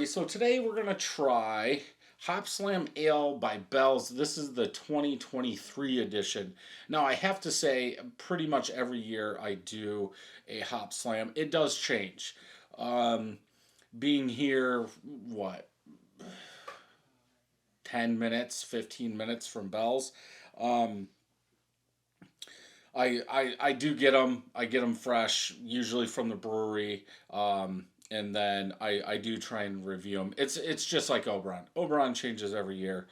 everybody. So today we're going to try Hopslam Ale by Bell's. This is the 2023 edition. Now I have to say, pretty much every year I do a Hopslam. It does change. Um, Being here, what, 10 minutes, 15 minutes from Bell's. Um, I do get them. I get them fresh, usually from the brewery. And then I do try and review them. It's just like Oberon. Oberon changes every year.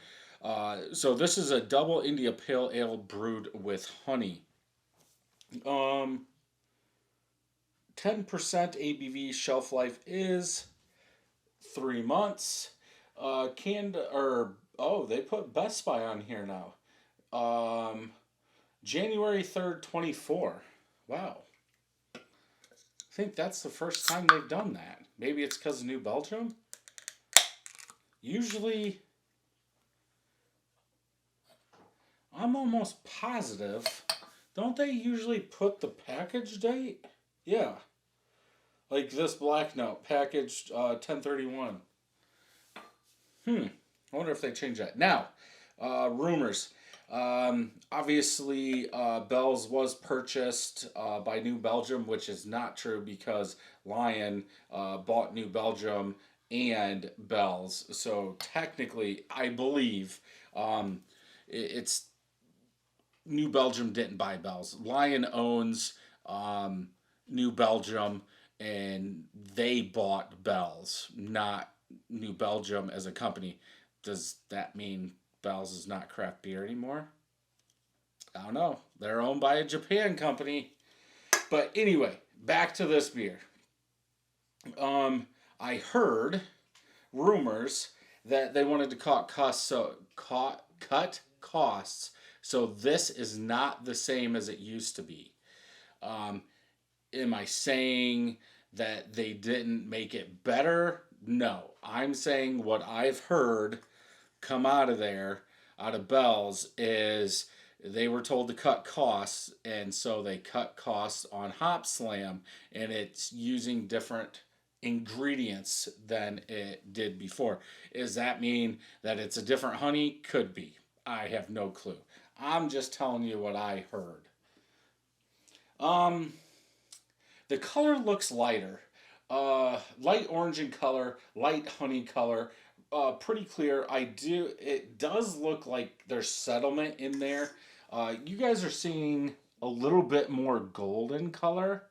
So this is a double India Pale Ale brewed with honey. Um, 10% ABV. Shelf life is 3 months. Canned or oh, they put Best Buy on here now. Um, January 3rd, 24. Wow. I think that's the first time they've done that. Maybe it's because of New Belgium? Usually, I'm almost positive. Don't they usually put the package date? Yeah. Like this black note, packaged 1031. I wonder if they change that. Now, rumors. Obviously, Bell's was purchased by New Belgium, which is not true because Lion bought New Belgium and Bell's. So technically, I believe it's New Belgium didn't buy Bell's. Lion owns New Belgium, and they bought Bell's, not New Belgium as a company. Does that mean Bell's is not craft beer anymore? I don't know. They're owned by a Japan company. But anyway, back to this beer. I heard rumors that they wanted to cut costs, cut costs. So this is not the same as it used to be. Am I saying that they didn't make it better? No. I'm saying what I've heard come out of there, out of Bell's, is they were told to cut costs, and so they cut costs on Hopslam, and it's using different ingredients than it did before. Does that mean that it's a different honey? Could be. I have no clue. I'm just telling you what I heard. Um, the color looks lighter. Light orange in color, light honey color, pretty clear. It does look like there's settlement in there. You guys are seeing a little bit more golden color.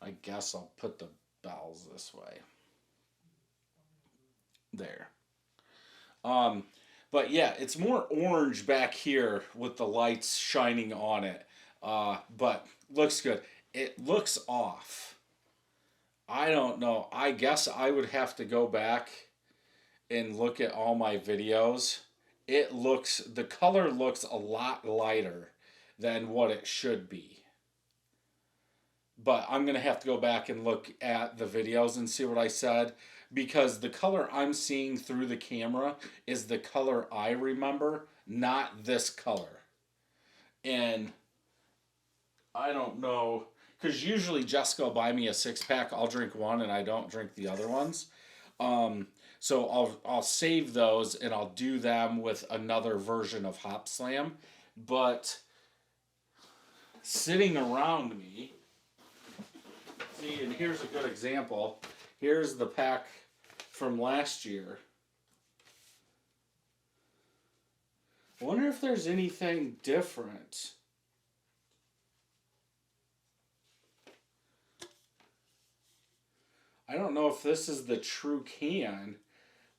I guess I'll put the bowels this way. There. Um, but yeah, it's more orange back here with the lights shining on it. But looks good. It looks off. I don't know. I guess I would have to go back and look at all my videos. The color looks a lot lighter than what it should be. But I'm going to have to go back and look at the videos and see what I said, because the color I'm seeing through the camera is the color I remember, not this color. And I don't know, because usually Jessica will buy me a 6-pack. I'll drink one and I don't drink the other ones. So I'll save those and I'll do them with another version of Hopslam. But sitting around me, see, and here's a good example. Here's the pack from last year. I wonder if there's anything different. I don't know if this is the true can,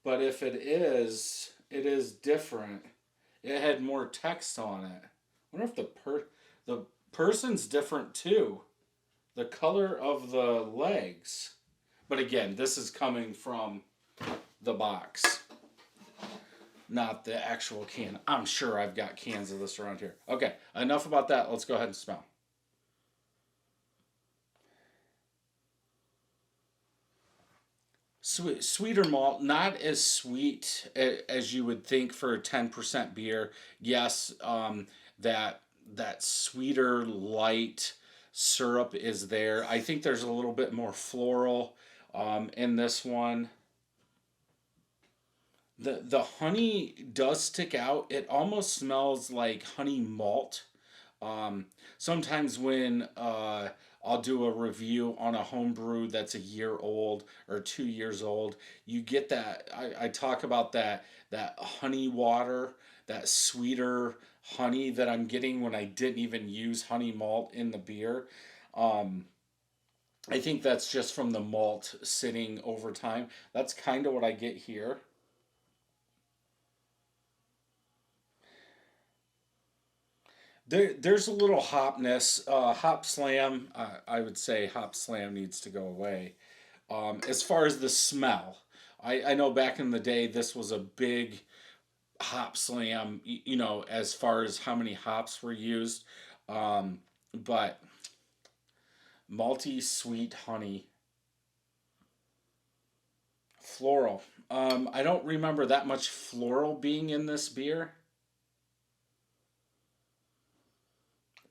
but if it is different. It had more text on it. I wonder if the person's different too. The color of the legs. But again, this is coming from the box, not the actual can. I'm sure I've got cans of this around here. Okay, enough about that. Let's go ahead and smell. Sweeter malt, not as sweet as you would think for a 10% beer. Yes, that sweeter light syrup is there. I think there's a little bit more floral in this one. The honey does stick out. It almost smells like honey malt. Sometimes when I'll do a review on a home brew that's a year old or 2 years old, you get that. I talk about that honey water, that sweeter honey that I'm getting when I didn't even use honey malt in the beer. Um, I think that's just from the malt sitting over time. That's kind of what I get here. There's a little hopness. Hop Slam, I would say Hop Slam needs to go away. As far as the smell, I know back in the day this was a big Hop Slam, as far as how many hops were used. Um, but malty, sweet honey, floral. I don't remember that much floral being in this beer.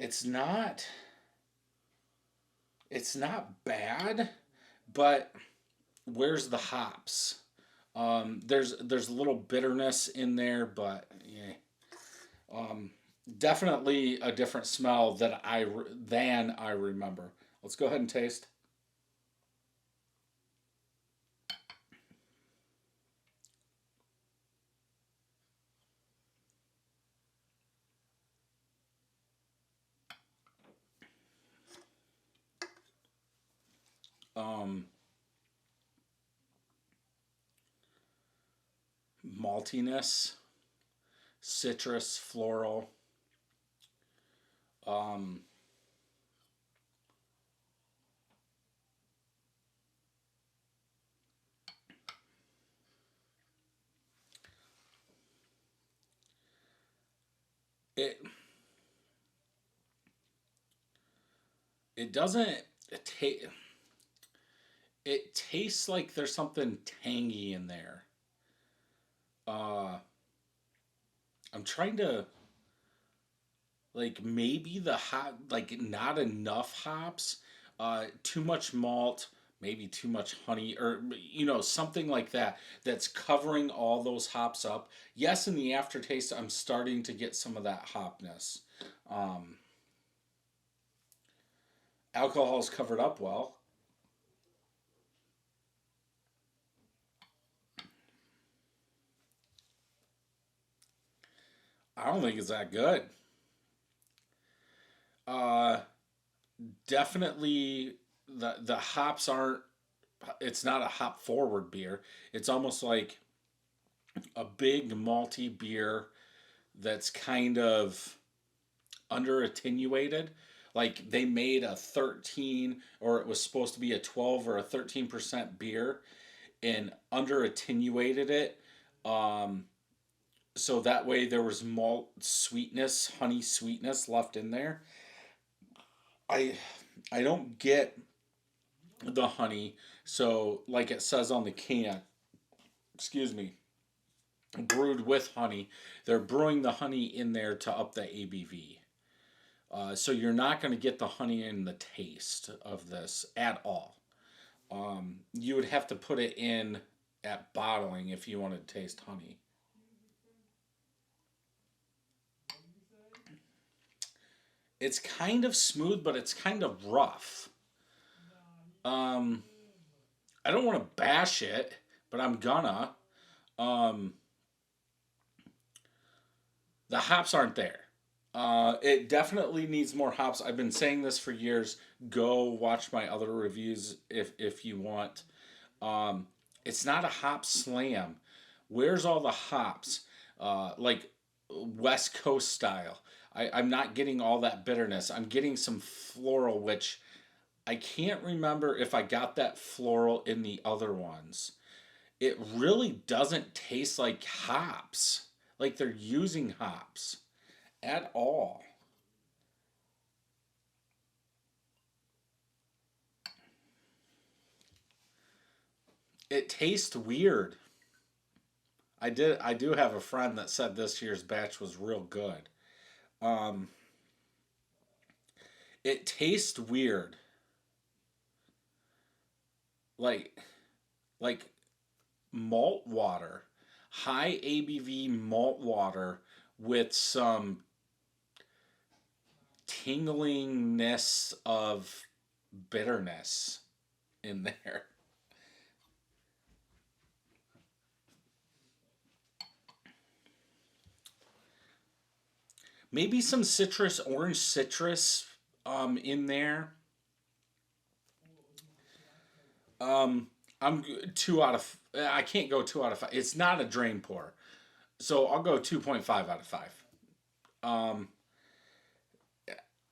It's not. It's not bad, but where's the hops? There's a little bitterness in there, but yeah, um, definitely a different smell than I remember. Let's go ahead and taste. Um, Maltiness, citrus, floral. Um, it it doesn't it, ta- it tastes like there's something tangy in there. Uh, I'm trying to like maybe the hop like not enough hops, too much malt, maybe too much honey, or something like that that's covering all those hops up. Yes, in the aftertaste I'm starting to get some of that hopness. um, Alcohol is covered up well. I don't think it's that good. uh, Definitely the hops aren't, it's not a hop forward beer. It's almost like a big malty beer that's kind of under attenuated. Like they made a 13, or it was supposed to be a 12 or a 13% beer, and under attenuated it. Um, so that way there was malt sweetness, honey sweetness left in there. I I don't get the honey. So like it says on the can, excuse me, brewed with honey. They're brewing the honey in there to up the ABV. So you're not going to get the honey in the taste of this at all. You would have to put it in at bottling if you wanted to taste honey. It's kind of smooth, but it's kind of rough. Um, I don't want to bash it, but I'm gonna. Um, the hops aren't there. It definitely needs more hops. I've been saying this for years. Go watch my other reviews if you want. Um, it's not a hop slam. Where's all the hops? Like West Coast style. I'm not getting all that bitterness. I'm getting some floral, which I can't remember if I got that floral in the other ones. It really doesn't taste like hops. Like they're using hops at all. It tastes weird. I do have a friend that said this year's batch was real good. Um, it tastes weird. Like like malt water. high ABV malt water with some tinglingness of bitterness in there. Maybe some citrus, orange citrus in there. Um, I'm 2 out of. I can't go 2 out of 5. It's not a drain pour, so I'll go 2.5 out of 5. Um,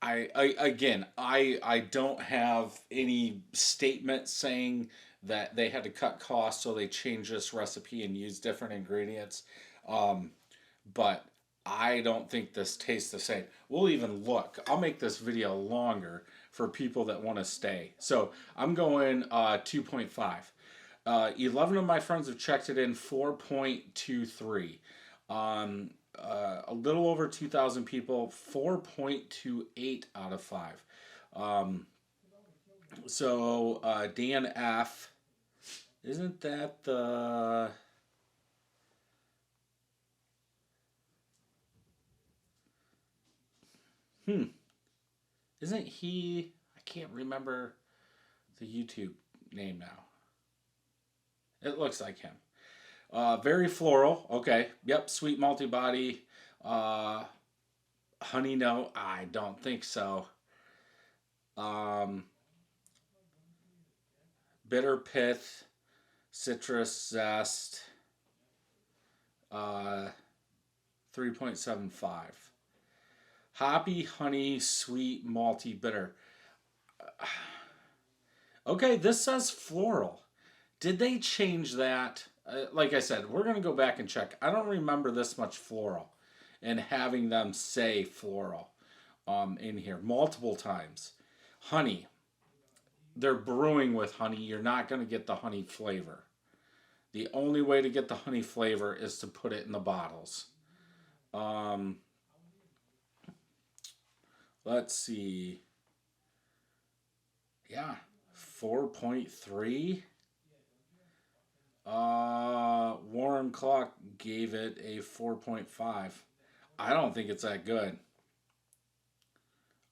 I again, I don't have any statement saying that they had to cut costs, so they changed this recipe and use different ingredients. Um, but I don't think this tastes the same. We'll even look. I'll make this video longer for people that want to stay. So I'm going 2.5. 11 of my friends have checked it in 4.23. A little over 2,000 people, 4.28 out of 5. Um, Dan F. Isn't that the. Hmm. Isn't he. I can't remember the YouTube name now. It looks like him. Very floral. Okay. Yep. Sweet malty body. Uh, honey note. I don't think so. Um, bitter pith. Citrus zest. Uh, 3.75. Hoppy, honey, sweet, malty, bitter. Okay, this says floral. Did they change that? Like I said, we're going to go back and check. I don't remember this much floral and having them say floral in here multiple times. Honey. They're brewing with honey. You're not going to get the honey flavor. The only way to get the honey flavor is to put it in the bottles. Um, let's see. Yeah, 4.3. Warren Clock gave it a 4.5. I don't think it's that good.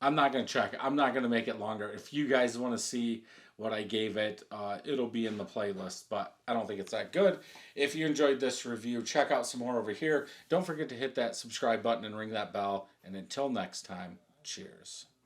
I'm not going to check it. I'm not going to make it longer. If you guys want to see what I gave it, it'll be in the playlist, but I don't think it's that good. If you enjoyed this review, check out some more over here. Don't forget to hit that subscribe button and ring that bell. And until next time, cheers.